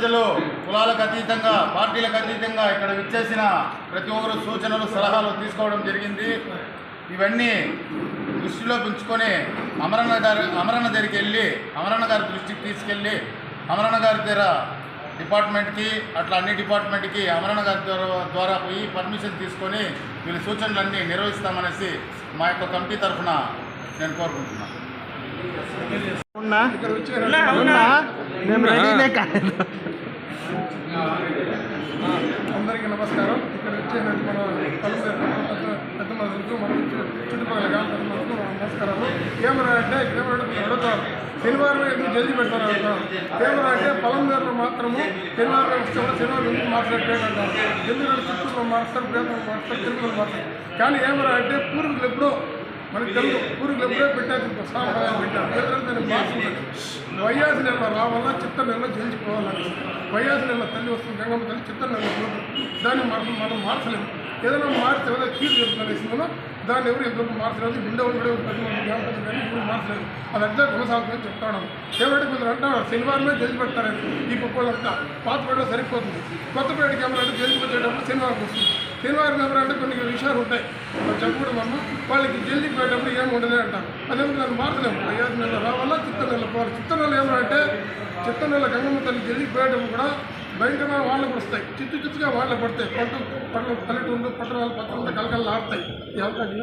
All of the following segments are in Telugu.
ప్రజలు కులాలకు అతీతంగా పార్టీలకు అతీతంగా ఇక్కడ విచ్చేసిన ప్రతి ఒక్కరు సూచనలు సలహాలు తీసుకోవడం జరిగింది. ఇవన్నీ దృష్టిలో ఉంచుకొని అమరన్న దగ్గరికి వెళ్ళి అమరన్న గారి దృష్టికి తీసుకెళ్ళి అమరన్న గారి దగ్గర డిపార్ట్మెంట్కి అట్లా అన్ని డిపార్ట్మెంట్కి అమరన్న గారి ద్వారా పోయి పర్మిషన్ తీసుకొని వీళ్ళ సూచనలన్నీ నిర్వహిస్తామనేసి మా యొక్క కమిటీ తరఫున నేను కోరుకుంటున్నాను. అందరికీ నమస్కారం. ఇక్కడ వచ్చేటువంటి మన పెద్ద మనుషులకు మన చుట్టుపక్కల గ్రామాలకు నమస్కారాలు. కెమెరా అంటే కెమెరా అడుగుతారు శనివారం ఎందుకు జల్దీ పెడతారు అంటారు. కెమెరా అంటే పొలందారులు మాత్రము శనివారం శనివారం ఎందుకు మాట్లాడేటట్టు అంటారు. జల్దీ చిత్తూరులో మారుస్తారు, ప్రేతలు మారుస్తారు, తిరుమల మారుస్తారు. కానీ కెమెరా అంటే పూర్వీకులు ఎప్పుడో మనకి తెలుగు పూర్వీకులు ఎప్పుడో పెట్టారు, సాంప్రదాయం పెట్టారు. దాన్ని మార్చుకుంటారు. వైయాసి నెల రావాలా, చిత్త నెలలో జయించుకోవాలని. వైయాసి నెల తల్లి వస్తుంది, గంగమ్మ తల్లి చిత్త నెల దాన్ని మనం మార్చలేము. ఏదైనా మార్చి ఏదైనా కీడు చెప్తున్నా దాన్ని ఎవరు ఎంతవరకు మార్చలేదు. విండోలు కూడా 10 మంది గ్రామపంచాయతీ కానీ ఇప్పుడు మార్చలేదు. అది అట్లా కొనసాగుతుందని చెప్తాను. ఏమంటే కొందరు అంటారు శనివారమే జల్ది పెడతారని. ఈ కుక్కలంతా పాత పేడ సరిపోతుంది. కొత్త పేడ కెమెరా అంటే జల్ది పెట్టేటప్పుడు శనివారం వస్తుంది. శనివారం కెమెరా అంటే కొన్ని విషయాలు ఉంటాయి చెప్పడం వల్ల వాళ్ళకి జల్దీ పెట్టేటప్పుడు ఏమి ఉండదు అంటారు. అదేవిధంగా దాన్ని మార్చలేము. 5 నెలలు రావాలా, చిత్త నెలలు పోవాలి. చిత్త నెలలు ఏమంటే చిత్త నెల గంగమ్మ తల్లి జల్దీ పోయేటప్పుడు కూడా భయంకరమైన వాళ్ళకు వస్తాయి. చిత్తుగా వాళ్ళకు పడతాయి. పంటలు పల్లెటూళ్ళు పట్టణాలు పక్కన కలకలు ఆడతాయి. ఈ అవకాశం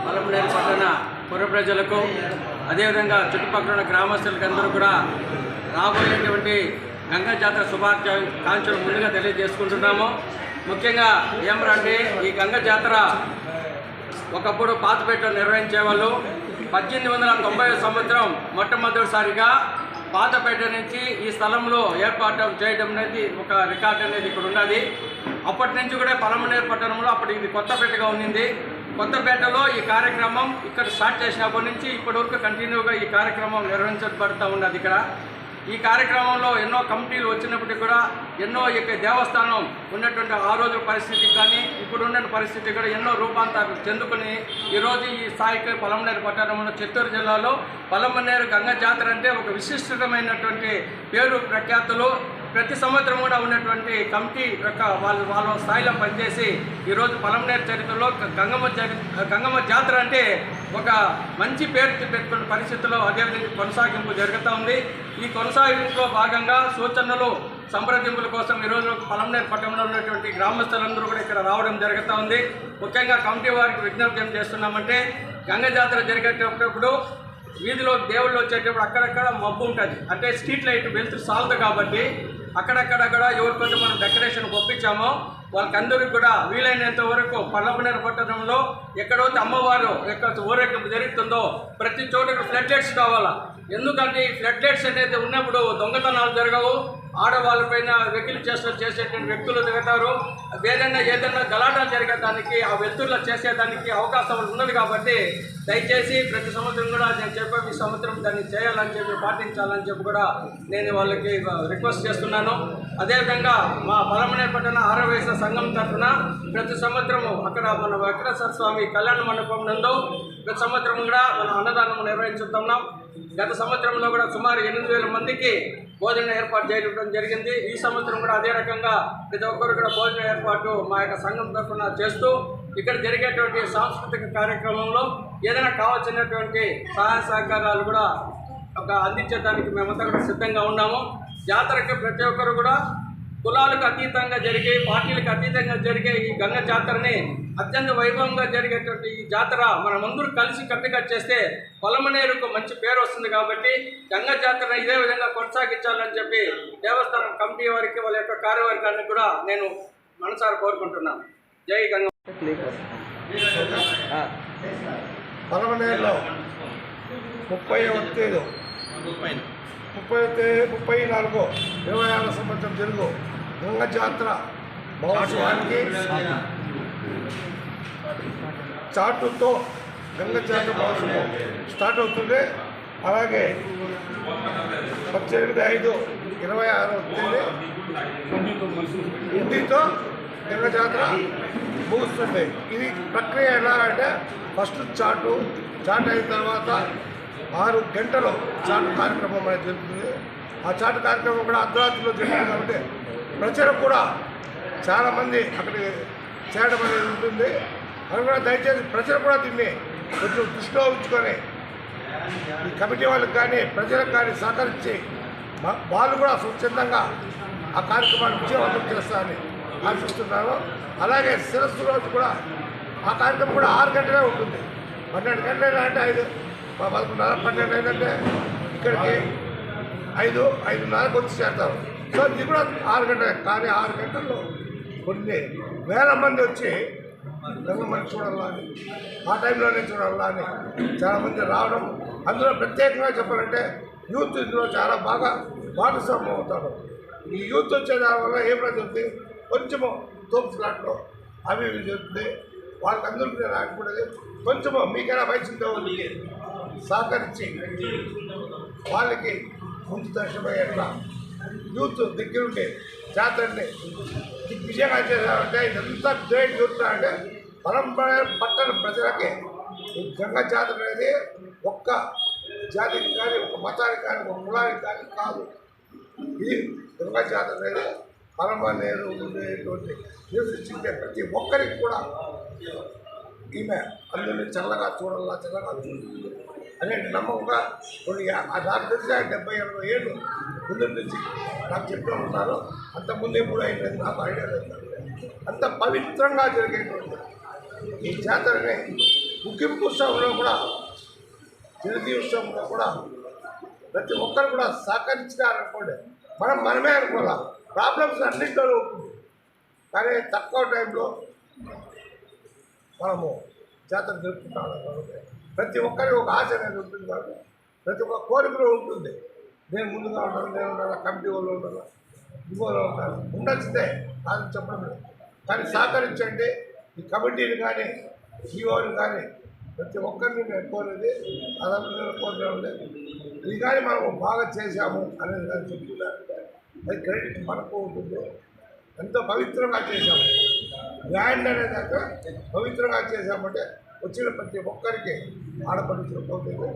పలమనేరు పట్టణ పుర ప్రజలకు అదేవిధంగా చుట్టుపక్కల ఉన్న గ్రామస్తులకు అందరూ కూడా రాబోయేటువంటి గంగా జాతర శుభాకాంక్షలు ముందుగా తెలియజేసుకుంటున్నాము. ముఖ్యంగా ఏమరంటే ఈ గంగా జాతర ఒకప్పుడు పాతపేటలో నిర్వహించేవాళ్ళు. 1890 సంవత్సరం మొట్టమొదటిసారిగా పాతపేట నుంచి ఈ స్థలంలో ఏర్పాటు చేయడం అనేది ఒక రికార్డు అనేది ఇక్కడ ఉన్నది. అప్పటి నుంచి కూడా పలమనేరు పట్టణంలో అప్పుడు ఇది కొత్తపేటగా ఉన్నింది. కొత్తపేటలో ఈ కార్యక్రమం ఇక్కడ స్టార్ట్ చేసినప్పటి నుంచి ఇప్పటి వరకు కంటిన్యూగా ఈ కార్యక్రమం నిర్వహించబడుతూ ఉన్నది. ఇక్కడ ఈ కార్యక్రమంలో ఎన్నో కమిటీలు వచ్చినప్పటికీ కూడా ఎన్నో ఇక దేవస్థానం ఉన్నటువంటి ఆ రోజు పరిస్థితి కానీ ఇప్పుడు ఉన్న పరిస్థితి కూడా ఎన్నో రూపాంతరం చెందుకుని ఈరోజు ఈ స్థాయికి పలమనేరు పట్టణంలో చిత్తూరు జిల్లాలో పలమనేరు గంగా జాతర అంటే ఒక విశిష్టమైనటువంటి పేరు ప్రఖ్యాతులు ప్రతి సంవత్సరం కూడా ఉన్నటువంటి కమిటీ యొక్క వాళ్ళ స్థాయిలో పనిచేసి ఈరోజు పలమనేరు చరిత్రలో గంగమ్మ జాతర అంటే ఒక మంచి పేరు పెట్టుకున్న పరిస్థితుల్లో అదేవిధంగా కొనసాగింపు జరుగుతూ ఉంది. ఈ కొనసాగింపులో భాగంగా సూచనలు సంప్రదింపుల కోసం ఈరోజు పలమనేరు పట్టణంలో ఉన్నటువంటి గ్రామస్తులందరూ కూడా ఇక్కడ రావడం జరుగుతూ ఉంది. ముఖ్యంగా కమిటీ వారికి విజ్ఞప్తి ఏం చేస్తున్నామంటే గంగా జాతర జరిగేటప్పుడు వీధిలో దేవుళ్ళు వచ్చేటప్పుడు అక్కడక్కడ మబ్బు ఉంటుంది. అంటే స్ట్రీట్ లైట్ వెళ్తూ సాలదు కాబట్టి అక్కడక్కడ కూడా ఎవరికొంత మనం డెకరేషన్ ఒప్పించామో వాళ్ళకందరికీ కూడా వీలైనంత వరకు పలమనేరు పట్టణంలో ఎక్కడైతే అమ్మవారు ఎక్కడ ఊరేగింపు జరుగుతుందో ప్రతి చోట ఫ్లడ్ లైట్స్ కావాలా. ఎందుకంటే ఈ ఫ్లడ్ లైట్స్ అనేది ఉన్నప్పుడు దొంగతనాలు జరగవు. ఆడవాళ్ళపైన వెకిలి చేసేటువంటి వ్యక్తులు దిగుతారు. ఏదైనా గలాటాలు జరిగేదానికి ఆ వెలుతురులో చేసేదానికి అవకాశం ఉన్నది. కాబట్టి దయచేసి ప్రతి సంవత్సరం కూడా నేను చెప్పే ఈ సంవత్సరం దాన్ని చేయాలని చెప్పి పాటించాలని చెప్పి కూడా నేను వాళ్ళకి రిక్వెస్ట్ చేస్తున్నాను. అదేవిధంగా మా పలమనేరు పట్టణ ఆరవేశ సంఘం తరఫున ప్రతి సంవత్సరము అక్కడ మన వెంకటేశ్వర స్వామి కళ్యాణ మండపం నందు ప్రతి సంవత్సరం కూడా మనం అన్నదానం నిర్వహించుతున్నాం. గత సంవత్సరంలో కూడా సుమారు 8,000 మందికి భోజనం ఏర్పాటు చేయడం జరిగింది. ఈ సంవత్సరం కూడా అదే రకంగా ప్రతి ఒక్కరు కూడా భోజన ఏర్పాటు మా యొక్క సంఘం తరఫున చేస్తూ ఇక్కడ జరిగేటువంటి సాంస్కృతిక కార్యక్రమంలో ఏదైనా కావాల్సినటువంటి సహాయ సహకారాలు కూడా అందించడానికి మేమంతా కూడా సిద్ధంగా ఉన్నాము. జాతరకి ప్రతి ఒక్కరు కూడా కులాలకు అతీతంగా జరిగే పార్టీలకు అతీతంగా జరిగే ఈ గంగా జాతరని అత్యంత వైభవంగా జరిగేటువంటి ఈ జాతర మనమందరూ కలిసి కట్టుగా చేస్తే పలమనేరుకు మంచి పేరు వస్తుంది. కాబట్టి గంగా జాతర ఇదే విధంగా కొనసాగించాలని చెప్పి దేవస్థానం కమిటీ వారికి వాళ్ళ యొక్క కార్యవర్గాన్ని కూడా నేను మనసారా కోరుకుంటున్నాను. జై గంగా. పలమనేరులో 34 26 సంవత్సరం తెలుగు గంగా జాతర మహోత్సవానికి చాటుతో గంగా జాతర మహోత్సవం స్టార్ట్ అవుతుంది. అలాగే 18/5/26 హుండీతో గంగ జాతర ముగుస్తుంది. ఇది ప్రక్రియ ఎలా అంటే ఫస్ట్ చాటు అయిన తర్వాత 6 గంటలు చాటు కార్యక్రమం అనేది జరుగుతుంది. ఆ చాటు కార్యక్రమం కూడా అర్ధరాత్రిలో జరుగుతుంది కాబట్టి ప్రజలు కూడా చాలామంది అక్కడికి చేయడం అనేది ఉంటుంది. అది కూడా దయచేసి ప్రజలు కూడా దీన్ని కొంచెం దృష్టిలో ఉంచుకొని ఈ కమిటీ వాళ్ళకి కానీ ప్రజలకు కానీ సహకరించి వాళ్ళు కూడా స్వచ్ఛందంగా ఆ కార్యక్రమాన్ని విజయవంతం చేస్తారని ఆశిస్తున్నాను. అలాగే శిరస్సు రోజు కూడా ఆ కార్యక్రమం కూడా 6 గంటలే ఉంటుంది. 12 గంటలు అంటే 11:30 12 అయిందంటే ఇక్కడికి 5:30కు వచ్చి చేస్తారు. సో ఇది కూడా 6 గంటలే. కానీ 6 గంటల్లో కొన్ని వేల మంది వచ్చి గంగమ్మని చూడాలని ఆ టైంలోనే చూడాలని చాలామంది రావడం, అందులో ప్రత్యేకంగా చెప్పాలంటే యూత్ ఇందులో చాలా బాగా భాగస్వామ్యం అవుతారు. ఈ యూత్ వచ్చే దానివల్ల ఏమైనా చెప్తే కొంచెము తోపు స్లాట్లో అవి ఇవి చెప్తుంది. వాళ్ళకి అందరికీ రాకపోతే కొంచెము మీకైనా వయసు ఉండే వాళ్ళకి సహకరించి వాళ్ళకి ముందు దర్శనమయ్యేట్లా యూత్ దగ్గరుండి జాతరని విజయంగా చేశారంటే ఇదంతా గ్రేట్ యూత్ అంటే పరంపర పట్టణ ప్రజలకి ఈ గంగా జాతర అనేది ఒక్క జాతికి కానీ ఒక మతానికి కానీ ఒక కులానికి కానీ కాదు. ఇది గంగా జాతర అనేది పరంపర ఉండేటువంటి నివసించే ప్రతి ఒక్కరికి కూడా ఈమె అందరినీ చల్లగా చూస్తుంది అనే నమ్మకంగా కొన్ని నాకు తెలిసి 70-80 ఏళ్ళు ముందు నుంచి నాకు చెప్తూ ఉంటారు. అంతకుముందు ఎప్పుడు అయినది నాకు ఐడియా లేదు. అంత పవిత్రంగా జరిగేటువంటి ఈ జాతరని ముగింపు ఉత్సవంలో కూడా జనతీ ఉత్సవంలో కూడా ప్రతి ఒక్కరు కూడా సహకరించినారనుకోండి మనమే అనుకోవాలి. ప్రాబ్లమ్స్ అన్నింటిలో ఉంటుంది కానీ తక్కువ టైంలో మనము జాతర జరుపుకుంటాం కాబట్టి ప్రతి ఒక్కరికి ఒక ఆశ అనేది ఉంటుంది కాబట్టి ప్రతి ఒక్క కోరికలో ఉంటుంది. నేను ముందుగా ఉంటాను, నేను ఉండాలి, కమిటీ వాళ్ళు ఉండాలి, ఇంకోలో ఉండాలి, ఉండాల్సిందే కాదని చెప్పడం లేదు. కానీ సహకరించండి. ఈ కమిటీని కానీ ఈఓని కానీ ప్రతి ఒక్కరిని నేను కోరేది అదంతా కోరలేదు. ఇది కానీ మనం బాగా చేశాము అనేది కానీ చెప్తున్నారంటే అది క్రెడిట్ మనకు ఉంటుంది. ఎంతో పవిత్రంగా చేశాము. ల్యాండ్ అనేది అంటే పవిత్రంగా చేశామంటే వచ్చిన ప్రతి ఒక్కరికి ఆడపడుచులు పోతుంది,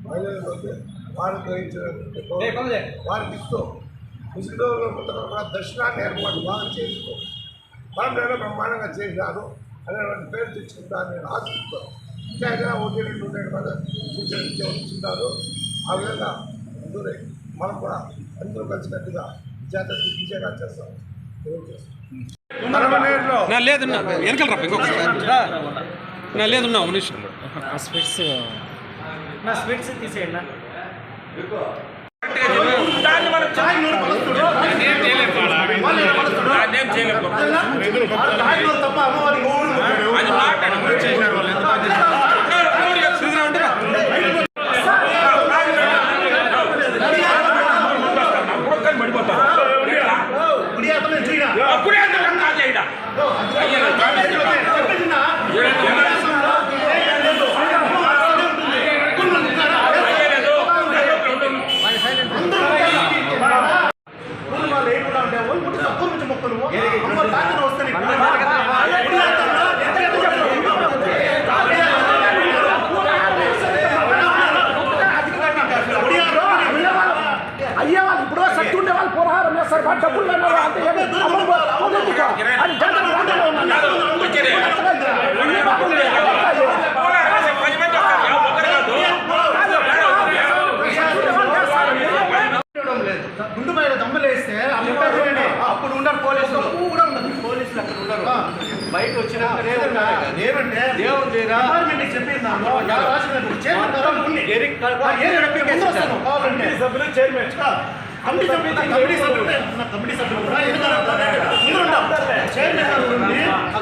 మహిళలు పోతే వారికి గ్రహించిన వారికి ఇస్తూ ముస్లింల మొత్తం కూడా దర్శనాన్ని ఏర్పాటు బాగా చేస్తూ మనం బ్రహ్మాండంగా చేశారు అనేటువంటి పేరు తెచ్చుకుంటారని నేను ఆశిస్తాను. ఇంకా ఏదైనా 1-2 ఉండేది కదా సూచనలు ఆ విధంగా అందరూ మనం కూడా అందరూ కలిసినట్టుగా జాతర విజయంగా చేస్తాం. లేదన్నా వెనకాల రా ఇంకొకటి లేదున్నా మనిషి స్వీట్స్ తీసేయండి. అయ్యే వాళ్ళు ఇప్పుడు శక్తి ఉండే వాళ్ళు పోరాటం చేస్తారు. డబ్బులు గుండు బయట దమ్ములు వేస్తే అప్పుడు ఉండరు పోలీసులు కూడా ఉండదు. పోలీసులు అక్కడ ఉండరు. బయట వచ్చినాక లేదంటే దేవుడు సభ్యులు చైర్మన్ కమిటీ సభ్యులు కూడా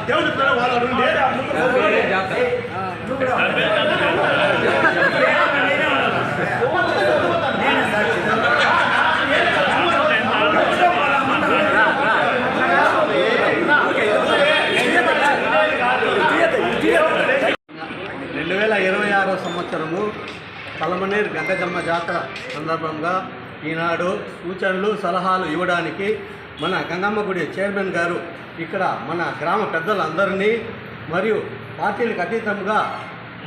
దేవుడు వాళ్ళు సంవత్సరము పలమనేరు గంగజమ్మ జాతర సందర్భంగా ఈనాడు సూచనలు సలహాలు ఇవ్వడానికి మన గంగమ్మ గుడి చైర్మన్ గారు ఇక్కడ మన గ్రామ పెద్దలందరినీ మరియు పార్టీలకు అతీతంగా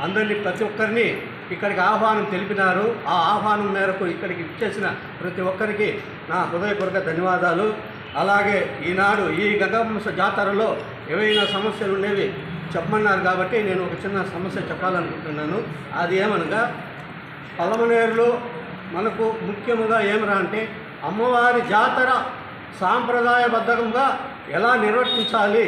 అందరినీ ప్రతి ఒక్కరిని ఇక్కడికి ఆహ్వానం తెలిపినారు. ఆ ఆహ్వానం మేరకు ఇక్కడికి ఇచ్చేసిన ప్రతి ఒక్కరికి నా హృదయపూర్వక ధన్యవాదాలు. అలాగే ఈనాడు ఈ గంగమ్మ జాతరలో ఏవైనా సమస్యలు ఉండేవి చెప్పమన్నారు కాబట్టి నేను ఒక చిన్న సమస్య చెప్పాలనుకుంటున్నాను. అది ఏమనగా పలమనేరులో మనకు ముఖ్యముగా ఏమరా అంటే అమ్మవారి జాతర సాంప్రదాయబద్ధంగా ఎలా నిర్వర్తించాలి,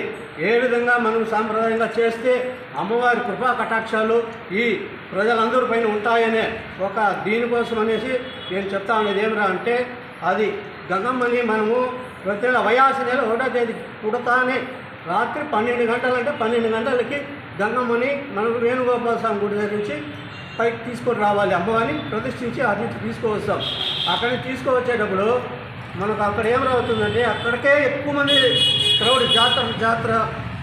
ఏ విధంగా మనం సాంప్రదాయంగా చేస్తే అమ్మవారి కృపా కటాక్షాలు ఈ ప్రజలందరి పైన ఉంటాయనే ఒక దీనికోసం అనేసి నేను చెప్తా ఉండేది ఏమరా అంటే అది గంగమ్మని మనము ప్రతి నెల వైశాఖ నెల 1వ తేదీ పుడతానే రాత్రి 12 గంటలంటే 12 గంటలకి గంగమ్మని మనం వేణుగోపాల స్వామి గుడి దగ్గర నుంచి పైకి తీసుకొని రావాలి. అమ్మవారిని ప్రతిష్ఠించి అది తీసుకువస్తాం. అక్కడికి తీసుకువచ్చేటప్పుడు మనకు అక్కడ ఏమవుతుందంటే అక్కడికే ఎక్కువ మంది క్రౌడ్ జాతర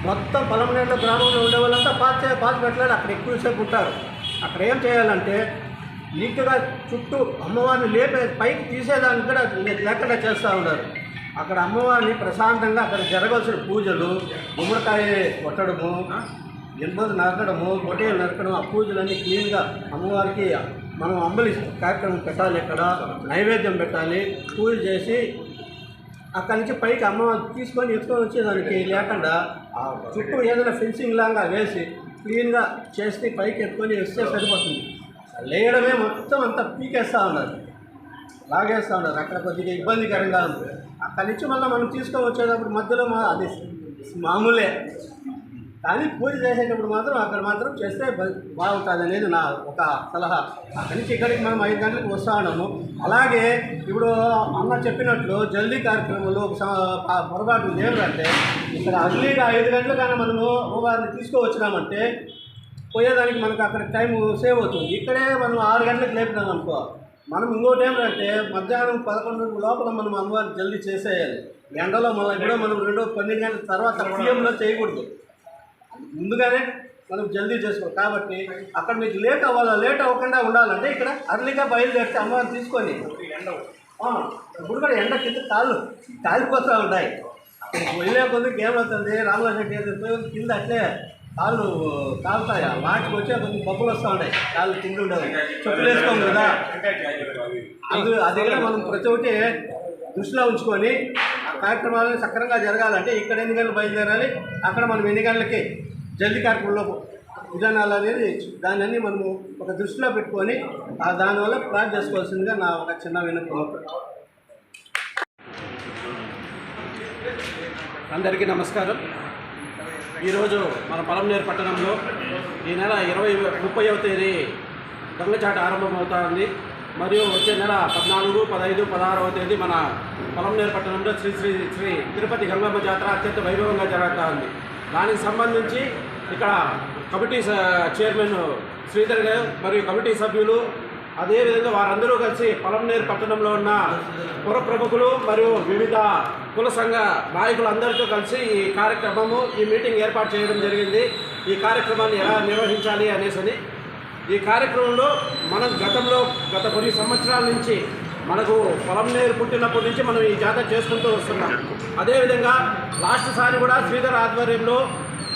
మొత్తం పలమనేరులో గ్రామంలో ఉండే వాళ్ళంతా పాతి పెట్టలేదు. అక్కడ ఎక్కువసేపు ఉంటారు. అక్కడ ఏం చేయాలంటే నీట్గా చుట్టూ అమ్మవారిని లేపే పైకి తీసేదానికి కూడా లేకుండా చేస్తూ ఉన్నారు. అక్కడ అమ్మవారిని ప్రశాంతంగా అక్కడ జరగాల్సిన పూజలు, గుమ్మడికాయ కొట్టడము, ఎనిమిది నరకడము, పొట్టేలు నరకడం, ఆ పూజలన్నీ క్లీన్గా అమ్మవారికి మనం అంబలి కార్యక్రమం పెట్టాలి. ఇక్కడ నైవేద్యం పెట్టాలి, పూజ చేసి అక్కడి నుంచి పైకి అమ్మవారిని తీసుకొని ఎత్తుకొని వచ్చేదానికి లేకుండా ఆ చుట్టూ ఏదైనా ఫెన్సింగ్ లాగా వేసి క్లీన్గా చేసి పైకి ఎత్తుకొని వస్తే సరిపోతుంది. లేయడమే మొత్తం అంతా పీకేస్తూ ఉన్నారు, లాగేస్తూ ఉన్నారు. అక్కడ కొద్దిగా ఇబ్బందికరంగా ఉంది. అక్కడి నుంచి మళ్ళీ మనం తీసుకొని వచ్చేటప్పుడు మధ్యలో అది మామూలే, కానీ పూజ చేసేటప్పుడు మాత్రం అక్కడ మాత్రం చేస్తే బాగుంటుంది అనేది నా ఒక సలహా. అక్కడి నుంచి ఇక్కడికి మనం 5 గంటలకు వస్తూ ఉన్నాము. అలాగే ఇప్పుడు అన్న చెప్పినట్లు జల్దీ కార్యక్రమంలో ఒక పొరపాటు ఏమిటంటే ఇక్కడ అర్లీగా 5 గంటలు కానీ మనము వారిని తీసుకువచ్చినామంటే పోయేదానికి మనకు అక్కడ టైం సేవ్ అవుతుంది. ఇక్కడే మనం 6 గంటలకు లేపినాం అనుకో, మనం ఇంకోటి ఏమిటంటే మధ్యాహ్నం 11 లోపల మనం అమ్మవారిని జల్దీ చేసేయాలి. ఎండలో మళ్ళీ కూడా మనం 12 గంటల తర్వాత పిఎంలో చేయకూడదు, ముందుగానే మనం జల్దీ చేసుకోవాలి. కాబట్టి అక్కడ మీకు లేట్ అవ్వకుండా ఉండాలంటే ఇక్కడ అర్లీగా బయలుదేరితే అమ్మవారిని తీసుకొని ఇప్పుడు కూడా ఎండ కింద కాలిపోతూ ఉంటాయి. వెళ్ళే కొద్దికి ఏమవుతుంది, రామరాజు కింద అట్లే కాళ్ళు కాలుతాయి, వాటికి వచ్చే కొంచెం బొబ్బులు వస్తూ ఉంటాయి, కాళ్ళు కింద ఉండవు, చెప్పులు వేసుకోము కదా. అది కూడా మనం ప్రతి ఒక్కటి దృష్టిలో ఉంచుకొని ఆ కార్యక్రమాలను సక్రమంగా జరగాలంటే ఇక్కడ ఎన్ని గంటలు బయలుదేరాలి, అక్కడ మనం ఎన్ని గంటలకి జల్దీ కార్యక్రమంలో విధానాలు అనేది దాన్ని అన్నీ మనము ఒక దృష్టిలో పెట్టుకొని దానివల్ల ప్లాన్ చేసుకోవాల్సిందిగా నా ఒక చిన్న విన్నపం. అందరికీ నమస్కారం. ఈరోజు మన పలమనేరు పట్టణంలో ఈ నెల 30వ తేదీ గంగచాట ఆరంభమవుతుంది. మరియు వచ్చే నెల 14, 15, 16వ తేదీ మన పలమనేరు పట్టణంలో శ్రీ శ్రీ శ్రీ తిరుపతి గంగమ్మ జాతర అత్యంత వైభవంగా జరుగుతూ ఉంది. దానికి సంబంధించి ఇక్కడ కమిటీ చైర్మన్ శ్రీధర్ గారు మరియు కమిటీ సభ్యులు, అదేవిధంగా వారందరూ కలిసి పలమనేరు పట్టణంలో ఉన్న పుర ప్రముఖులు మరియు వివిధ కుల సంఘ నాయకులందరితో కలిసి ఈ మీటింగ్ ఏర్పాటు చేయడం జరిగింది. ఈ కార్యక్రమాన్ని ఎలా నిర్వహించాలి అనేసి. ఈ కార్యక్రమంలో మనం గత కొన్ని సంవత్సరాల నుంచి మనకు పలమనేరు పుట్టినప్పటి నుంచి మనం ఈ జాతర చేసుకుంటూ వస్తున్నాం. అదేవిధంగా లాస్ట్ సారి కూడా శ్రీధర్ ఆధ్వర్యంలో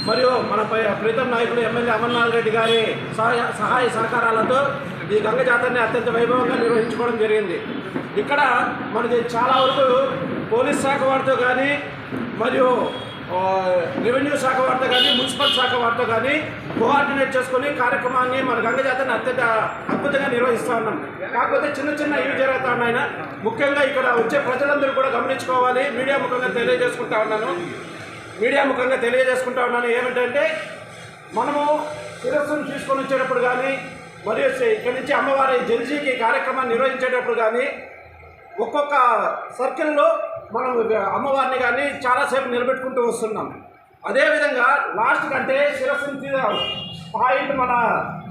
మరియు మన ప్రీతం నాయకులు ఎమ్మెల్యే అమర్నాథ్ రెడ్డి గారి సహాయ సహకారాలతో ఈ గంగ జాతరని అత్యంత వైభవంగా నిర్వహించుకోవడం జరిగింది. ఇక్కడ మనకి చాలా వరకు పోలీస్ శాఖ వారితో కానీ మరియు రెవెన్యూ శాఖ వారితో కానీ మున్సిపల్ శాఖ వారితో కానీ కోఆర్డినేట్ చేసుకొని కార్యక్రమాన్ని మన గంగ జాతరని అత్యంత అద్భుతంగా నిర్వహిస్తూ ఉన్నాం. కాకపోతే చిన్న ఇవి జరుగుతూ ఉన్నాయి. ముఖ్యంగా ఇక్కడ వచ్చే ప్రజలందరూ కూడా గమనించుకోవాలి. మీడియా ముఖంగా తెలియజేసుకుంటా ఉన్నాను ఏమిటంటే మనము శిరస్సును తీసుకొని వచ్చేటప్పుడు కానీ మరియు ఇక్కడి నుంచి అమ్మవారి జల్జీకి కార్యక్రమాన్ని నిర్వహించేటప్పుడు కానీ ఒక్కొక్క సర్కిల్లో మనం అమ్మవారిని కానీ చాలాసేపు నిలబెట్టుకుంటూ వస్తున్నాం. అదేవిధంగా లాస్ట్ కంటే శిరస్సును పాయింట్ మన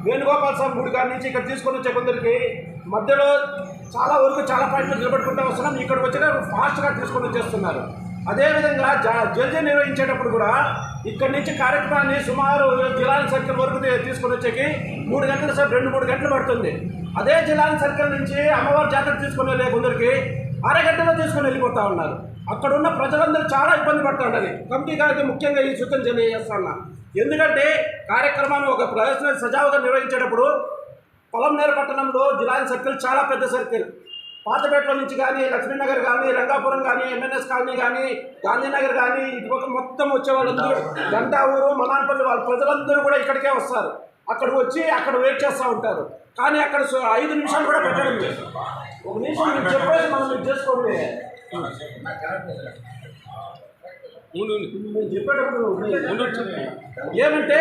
వేణుగోపాల స్వామి గుడి గారి నుంచి ఇక్కడ తీసుకొని వచ్చే కొందరికి మధ్యలో చాలా పాయింట్లు నిలబెట్టుకుంటూ వస్తున్నాం. ఇక్కడికి వచ్చిన ఫాస్ట్గా తీసుకొని వచ్చేస్తున్నారు. అదేవిధంగా జల్జీ నిర్వహించేటప్పుడు కూడా ఇక్కడి నుంచి కార్యక్రమాన్ని సుమారు జిల్లాల సర్కిల్ వరకు తీసుకొని వచ్చేకి 3 గంటల సేపు 2-3 గంటలు పడుతుంది. అదే జిల్లాల సర్కిల్ నుంచి అమ్మవారి జాతర తీసుకుని వెళ్ళే కొందరికి 1/2 గంటలో తీసుకొని వెళ్ళిపోతూ ఉన్నారు. అక్కడున్న ప్రజలందరూ చాలా ఇబ్బంది పడుతుండదు. కమిటీ గారికి ముఖ్యంగా ఈ సూచన తెలియజేస్తున్నా. ఎందుకంటే కార్యక్రమాన్ని ఒక ప్రదర్శన సజావుగా నిర్వహించేటప్పుడు పొలంనేరు పట్టణంలో జిలాని సర్కిల్ చాలా పెద్ద సర్కిల్. పాతపేటలో నుంచి కానీ లక్ష్మీనగర్ కానీ రంగాపురం కానీ ఎంఎన్ఎస్ కాలనీ కానీ గాంధీనగర్ కానీ ఇటుపక్క మొత్తం వచ్చే వాళ్ళందరూ గంటా ఊరు మనాన్పల్లి వాళ్ళ ప్రజలందరూ కూడా ఇక్కడికే వస్తారు. అక్కడికి వచ్చి అక్కడ వెయిట్ చేస్తూ ఉంటారు. కానీ అక్కడ 5 నిమిషాలు కూడా పెట్టడం లేదు. 1 నిమిషం మీరు చెప్పేది మనం మీరు చేసుకోండి. చెప్పేటప్పుడు ఏమంటే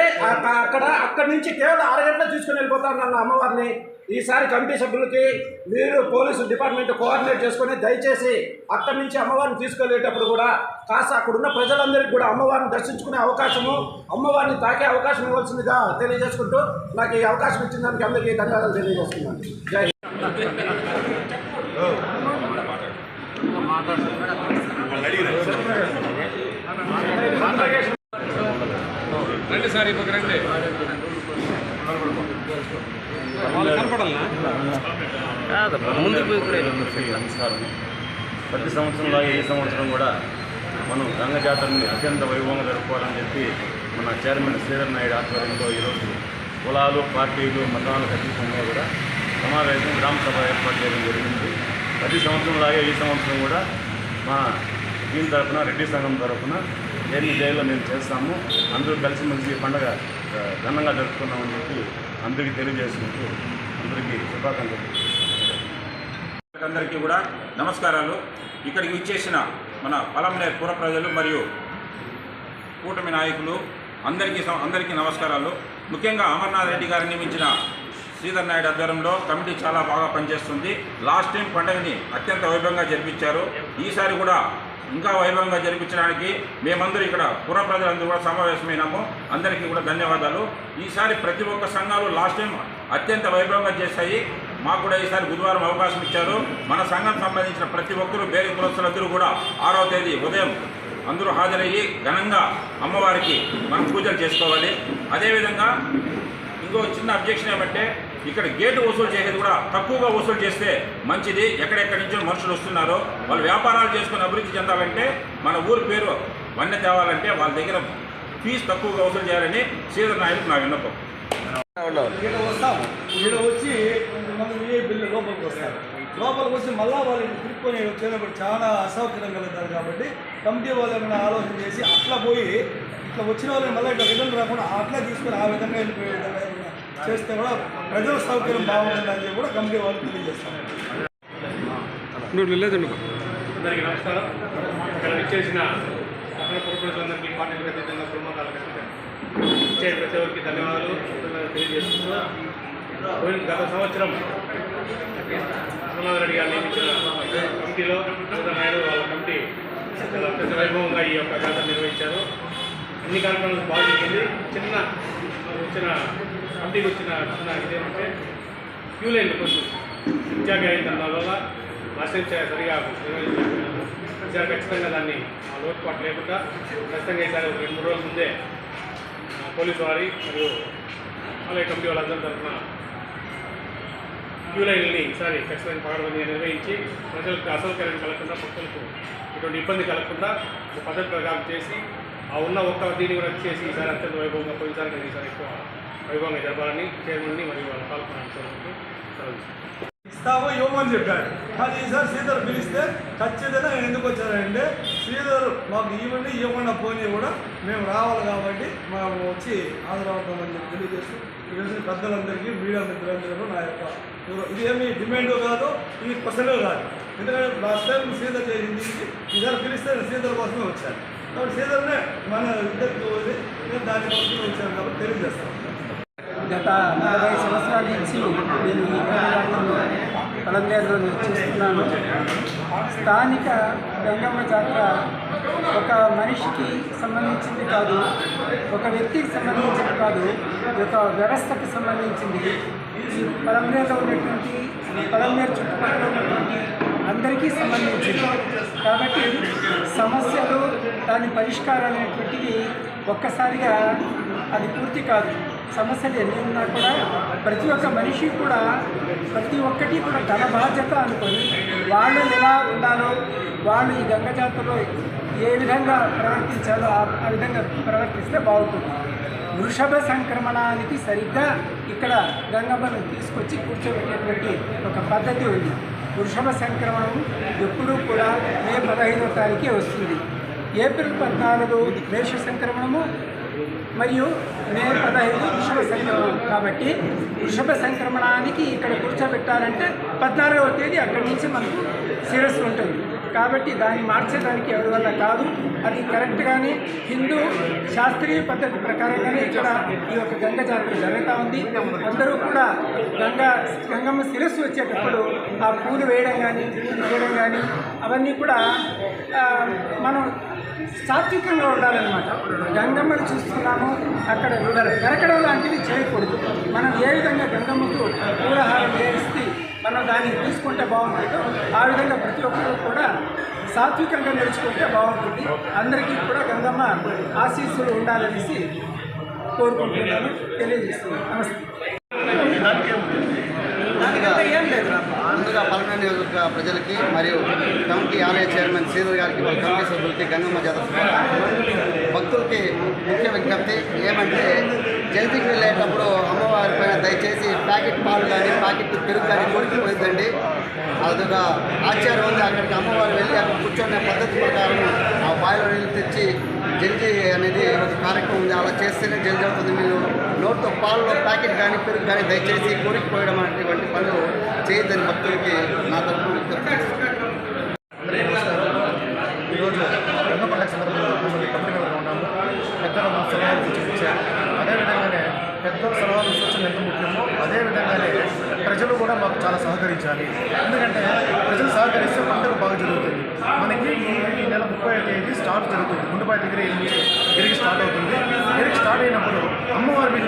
అక్కడి నుంచి కేవలం 6 గంటలు తీసుకుని వెళ్ళిపోతాను నన్ను అమ్మవారిని. ఈసారి కమిటీ సభ్యులకి మీరు పోలీసు డిపార్ట్మెంట్ కోఆర్డినేట్ చేసుకొని దయచేసి అక్కడి నుంచి అమ్మవారిని తీసుకెళ్ళేటప్పుడు కూడా కాస్త అక్కడున్న ప్రజలందరికీ కూడా అమ్మవారిని దర్శించుకునే అవకాశము, అమ్మవారిని తాకే అవకాశం ఇవ్వాల్సిందిగా తెలియజేసుకుంటూ నాకు ఈ అవకాశం ఇచ్చిన దానికి అందరికీ ధన్యవాదాలు తెలియజేస్తున్నాను. జై రండి సార్, ఇప్పుడు రండి. వాళ్ళు కనపడాలనా? నమస్కారం. ప్రతి సంవత్సరంలాగే ఈ సంవత్సరం కూడా మనం గంగ జాతరని అత్యంత వైభవంగా జరుపుకోవాలని చెప్పి మన చైర్మన్ శ్రీధర్ నాయుడు ఆధ్వర్యంలో ఈరోజు కులాలు, పార్టీలు, మతాలకు అతీతంగా కూడా సమావేశం గ్రామ సభ ఏర్పాటు చేయడం జరిగింది. ప్రతి సంవత్సరంలాగే ఈ సంవత్సరం కూడా మా దీని తరఫున రెడ్డి సంఘం తరఫున ఏమి జైల్లో మేము చేస్తాము. అందరూ కలిసిమెలిసి పండగ ఘనంగా జరుపుకున్నామని చెప్పి అందరికీ తెలియజేసుకుంటూ అందరికీ శుభాకాంక్షలు. అందరికీ కూడా నమస్కారాలు. ఇక్కడికి విచ్చేసిన మన పొలంనేరు పుర ప్రజలు మరియు కూటమి నాయకులు అందరికీ నమస్కారాలు. ముఖ్యంగా అమర్నాథ్ రెడ్డి గారిని నియమించిన శ్రీధర్ నాయుడు ఆధ్వర్యంలో కమిటీ చాలా బాగా పనిచేస్తుంది. లాస్ట్ టైం పండుగని అత్యంత వైభవంగా జరిపించారు. ఈసారి కూడా ఇంకా వైభవంగా జరిపించడానికి మేమందరూ ఇక్కడ పుర ప్రజలందరూ కూడా సమావేశమైనాము. అందరికీ కూడా ధన్యవాదాలు. ఈసారి ప్రతి ఒక్క సంఘాలు లాస్ట్ టైం అత్యంత వైభవంగా చేశాయి. మాకు కూడా ఈసారి బుధవారం అవకాశం ఇచ్చారు. మన సంఘం సంబంధించిన ప్రతి ఒక్కరూ బేరీ కులస్తులందరూ కూడా 6వ తేదీ ఉదయం అందరూ హాజరయ్యి ఘనంగా అమ్మవారికి మనం పూజలు చేసుకోవాలి. అదేవిధంగా ఇంకో చిన్న అబ్జెక్షన్ ఏమంటే ఇక్కడ గేటు వసూలు చేసేది కూడా తక్కువగా వసూలు చేస్తే మంచిది. ఎక్కడెక్కడి నుంచో మనుషులు వస్తున్నారో వాళ్ళు వ్యాపారాలు చేసుకుని అభివృద్ధి చెందాలంటే, మన ఊరి పేరు వన్నె తేవాలంటే వాళ్ళ దగ్గర ఫీజు తక్కువగా వసూలు చేయాలని శ్రీధర్ నాయుడు నా విన్నపం. ఇక్కడ వస్తాము, ఇక్కడ వచ్చి కొంతమంది బిల్లు లోపలికి వస్తారు. లోపలికి వచ్చి మళ్ళా వాళ్ళు తిరుక్కొని వచ్చేటప్పుడు చాలా అసౌకర్యం కలుగుతారు. కాబట్టి కమిటీ వాళ్ళు ఏమైనా ఆలోచన చేసి అట్లా పోయి ఇట్లా వచ్చిన వాళ్ళని మళ్ళీ ఇట్లా రిటర్న్ రాకుండా అట్లా తీసుకొని ఆ విధంగా వెళ్ళిపోయే విధంగా చేస్తే కూడా ప్రజల సౌకర్యం బాగుంటుందని చెప్పి కూడా కమిటీ వాళ్ళు తెలియజేస్తాం. అందరికీ నమస్కారం. ఇక్కడ విచ్చేసిన అక్కడ పురప్రజలందరికీ, పార్టీలకు అతీతంగా కుటుంబాలకు ఇచ్చే ప్రతి ఒక్కరికి ధన్యవాదాలు తెలియజేస్తున్నాను. గత సంవత్సరం అమర్నాథ్ రెడ్డి గారు నియమించిన కమిటీలో శ్రీధర్ నాయుడు వాళ్ళ కమిటీ చాలా పెద్ద వైభవంగా ఈ యొక్క జాతర నిర్వహించారు. అన్ని కార్యక్రమాలు బాగా జరిగింది. కమిటీకి వచ్చిన ఇదేమంటే క్యూ లైన్లు కొంచెం విద్యాగా అయిన వల్ల లాస్ట్ టైం సరిగా నిర్వహించలేకపోయినాము. ఈసారి ఖచ్చితంగా దాన్ని లోటుపాటు లేకుండా ఖచ్చితంగా ఈసారి 2-3 రోజుల ముందే పోలీసు వారి మరియు అలాగే కమిటీ వాళ్ళందరి తరఫున క్యూ లైన్లని ఈసారి ఖచ్చితంగా పగడబందీగా నిర్వహించి ప్రజలకు అసౌకర్యం కలగకుండా, భక్తులకు ఇటువంటి ఇబ్బంది కలగకుండా ఒక పద్ధతి ప్రకారం చేసి ఆ ఉన్న ఒక్క దీన్ని కూడా చేసి ఈసారి అత్యంత వైభవంగా పోయినసారి ఈసారి ఎక్కువ వైభవంగా జరపాలని చైర్మన్ని మరియు వాళ్ళ పాల్గొనడానికి ఇస్తామో ఇవ్వమని చెప్పాడు. కానీ ఈసారి శ్రీధర్ పిలిస్తే ఖచ్చితంగా నేను ఎందుకు వచ్చానంటే శ్రీధర్ మాకు ఇవ్వకుండా పోనీ కూడా మేము రావాలి కాబట్టి మేము వచ్చి హాజరవుతామని చెప్పి తెలియజేస్తూ తెలిసిన పెద్దలందరికీ, మీడియా మిత్రులందరూ నా యొక్క ఇదేమి డిమాండ్ కాదు, ఇది క్వశ్చన్ కాదు. ఎందుకంటే లాస్ట్ టైం శ్రీధర్ చేసింది ఈసారి పిలిస్తే నేను శ్రీధర్ కోసమే వచ్చాను. కాబట్టి శ్రీధర్నే మన ఇద్దరికి పోయి నేను దానికోసమే వచ్చాను కాబట్టి తెలియజేస్తాను. గత 40 సంవత్సరాల నుంచి నేను ఈ కార్యక్రమంలో పొలంనేరులో చేస్తున్నాను. స్థానిక గంగమ్మ జాతర ఒక మనిషికి సంబంధించింది కాదు, ఒక వ్యక్తికి సంబంధించింది కాదు, ఒక వ్యవస్థకు సంబంధించింది. ఈ పొలంనేరులో ఉన్నటువంటి పొలంనేరు చుట్టుపక్కల ఉన్నటువంటి అందరికీ సంబంధించింది. కాబట్టి సమస్యలు దాని పరిష్కారం అనేటువంటిది ఒక్కసారిగా అది పూర్తి కాదు. సమస్యలు ఎన్ని ఉన్నా కూడా ప్రతి ఒక్క మనిషి కూడా ప్రతి ఒక్కటి కూడా తన బాధ్యత అనుకొని వాళ్ళు ఎలా ఉండాలో, వాళ్ళు ఈ గంగ జాతరలో ఏ విధంగా ప్రవర్తించాలో ఆ విధంగా ప్రవర్తిస్తే బాగుంటుంది. వృషభ సంక్రమణానికి సరిగ్గా ఇక్కడ గంగమ్మను తీసుకొచ్చి కూర్చోబెట్టేటువంటి ఒక పద్ధతి ఉంది. వృషభ సంక్రమణం ఎప్పుడూ కూడా మే 15వ తారీఖే వస్తుంది. ఏప్రిల్ 14 మేష సంక్రమణము మరియు మే 15 వృషభ సంక్రమణం. కాబట్టి వృషభ సంక్రమణానికి ఇక్కడ కూర్చోబెట్టాలంటే 14వ తేదీ అక్కడి నుంచి మనకు శిరస్సు ఉంటుంది. కాబట్టి దాన్ని మార్చేదానికి ఎవరి వల్ల కాదు. అది కరెక్ట్గానే హిందూ శాస్త్రీయ పద్ధతి ప్రకారంగానే ఇక్కడ ఈ యొక్క గంగ జాతర జరుగుతూ ఉంది. అందరూ కూడా గంగమ్మ శిరస్సు వచ్చేటప్పుడు ఆ పూలు వేయడం కానీ చేయడం కానీ అవన్నీ కూడా మనం సాత్వికంగా ఉండాలన్నమాట. గంగమ్మని చూస్తున్నాము, అక్కడ నరకడం లాంటివి చేయకూడదు. మనం ఏ విధంగా గంగమ్మకు పూలహారం వేస్తే మనం దాన్ని తీసుకుంటే బాగుంటుందో ఆ విధంగా ప్రతి ఒక్కరూ కూడా సాత్వికంగా నడుచుకుంటే బాగుంటుంది. అందరికీ కూడా గంగమ్మ ఆశీస్సులు ఉండాలనేసి కోరుకుంటున్నాను, తెలియజేస్తున్నాను. నమస్తే. ముందుగా పలమనేరు నియోజకవర్గ ప్రజలకి మరియు కమిటీ ఆలయ చైర్మన్ శ్రీధర్ గారికి వాళ్ళ కమిటీ సభ్యులకి గంగమ్మ జాతర భక్తులకి ముఖ్య విజ్ఞప్తి ఏమంటే జల్దీకి వెళ్ళేటప్పుడు అమ్మవారి పైన దయచేసి ప్యాకెట్ పాలు కానీ ప్యాకెట్ పెరుగు కానీ కొడుకుపోయిందండి. అదొక ఆచారం ఉంది. అక్కడికి అమ్మవారు వెళ్ళి అక్కడ కూర్చొని పద్ధతి ప్రకారం ఆ బాయిలో నీళ్ళు తెచ్చి జల్దీ అనేది ఒక కార్యక్రమం ఉంది. అలా చేస్తేనే జల్దీ అవుతుంది. మీరు నోట్తో పాలలో ప్యాకెట్ కానీ పెరుగు కానీ దయచేసి కోరికపోయడం అనేటువంటి పనులు చేయొద్దని భక్తులకి నా తరఫున విజ్ఞప్తి. ఈరోజు గంగ పండుగ సందర్భంగా మమ్మల్ని కమిటీ మెంబర్గా ఉన్నాము. పెద్దల మా సలహాలు సూచించారు. అదేవిధంగానే పెద్దల సలహాలు సూచనలు ఎంత ముఖ్యమో అదేవిధంగానే ప్రజలు కూడా మాకు చాలా సహకరించాలి. ఎందుకంటే ప్రజలు సహకరిస్తే పండుగ బాగా జరుగుతుంది. మనకి ఈ నెల 30వ తేదీ స్టార్ట్ జరుగుతుంది. గుండుపాయ దగ్గర నుంచి గిరికి స్టార్ట్ అవుతుంది. గిరికి స్టార్ట్ అయినప్పుడు అమ్మవారి మీద